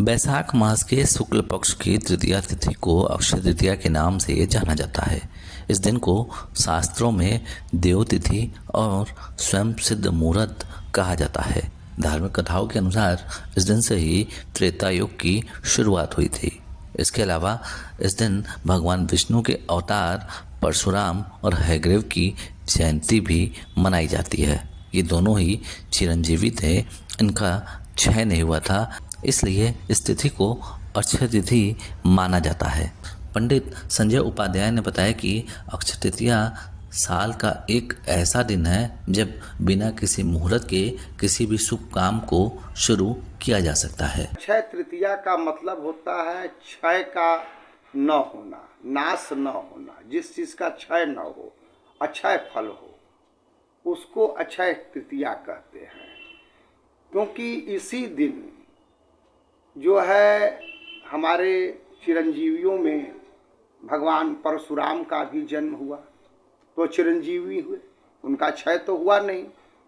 बैसाख मास के शुक्ल पक्ष की तृतीया तिथि को अक्षय तृतीया के नाम से जाना जाता है। इस दिन को शास्त्रों में देव तिथि और स्वयं सिद्ध मुहूर्त कहा जाता है। धार्मिक कथाओं के अनुसार इस दिन से ही त्रेता युग की शुरुआत हुई थी। इसके अलावा इस दिन भगवान विष्णु के अवतार परशुराम और हयग्रीव की जयंती भी मनाई जाती है। ये दोनों ही चिरंजीवी थे, इनका क्षय नहीं हुआ था, इसलिए इस तिथि को अक्षय तिथि माना जाता है। पंडित संजय उपाध्याय ने बताया कि अक्षय तृतीया साल का एक ऐसा दिन है जब बिना किसी मुहूर्त के किसी भी शुभ काम को शुरू किया जा सकता है। अक्षय तृतीया का मतलब होता है क्षय का न होना, नाश न होना। जिस चीज़ का क्षय न हो, अक्षय फल हो, उसको अक्षय तृतीया कहते हैं। क्योंकि इसी दिन जो है हमारे चिरंजीवियों में भगवान परशुराम का भी जन्म हुआ, तो चिरंजीवी हुए, उनका क्षय तो हुआ नहीं,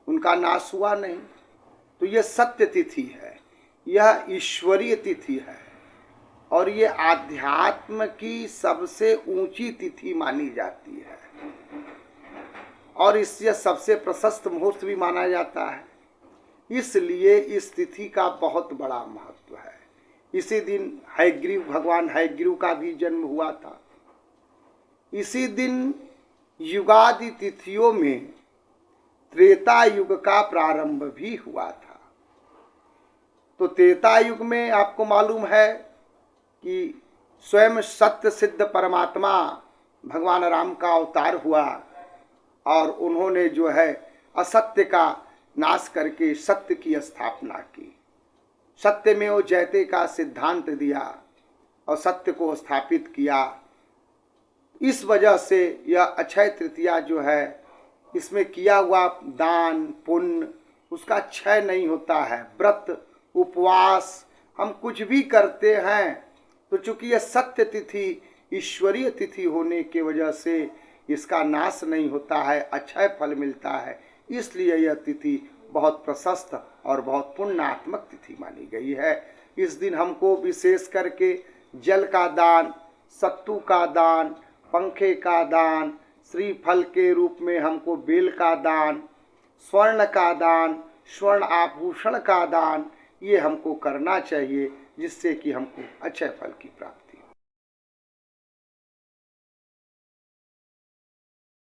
उनका नाश हुआ नहीं। तो यह सत्य तिथि है, यह ईश्वरीय तिथि है और ये आध्यात्म की सबसे ऊंची तिथि मानी जाती है और इससे सबसे प्रशस्त मुहूर्त भी माना जाता है। इसलिए इस तिथि का बहुत बड़ा महत्व है। इसी दिन भगवान हयग्रीव का भी जन्म हुआ था। इसी दिन युगादि तिथियों में त्रेता युग का प्रारंभ भी हुआ था। तो त्रेता युग में आपको मालूम है कि स्वयं सत्य सिद्ध परमात्मा भगवान राम का अवतार हुआ और उन्होंने जो है असत्य का नाश करके सत्य की स्थापना की। सत्य में वो जयते का सिद्धांत दिया और सत्य को स्थापित किया। इस वजह से यह अक्षय तृतीया जो है, इसमें किया हुआ दान पुण्य उसका क्षय नहीं होता है। व्रत उपवास हम कुछ भी करते हैं तो चूंकि यह सत्य तिथि ईश्वरीय तिथि होने की वजह से इसका नाश नहीं होता है, अक्षय फल मिलता है। इसलिए यह तिथि बहुत प्रशस्त और बहुत पुण्यात्मक तिथि मानी गई है। इस दिन हमको विशेष करके जल का दान, सत्तू का दान, पंखे का दान, श्रीफल के रूप में हमको बेल का दान, स्वर्ण का दान, स्वर्ण आभूषण का दान, ये हमको करना चाहिए, जिससे कि हमको अच्छे फल की प्राप्ति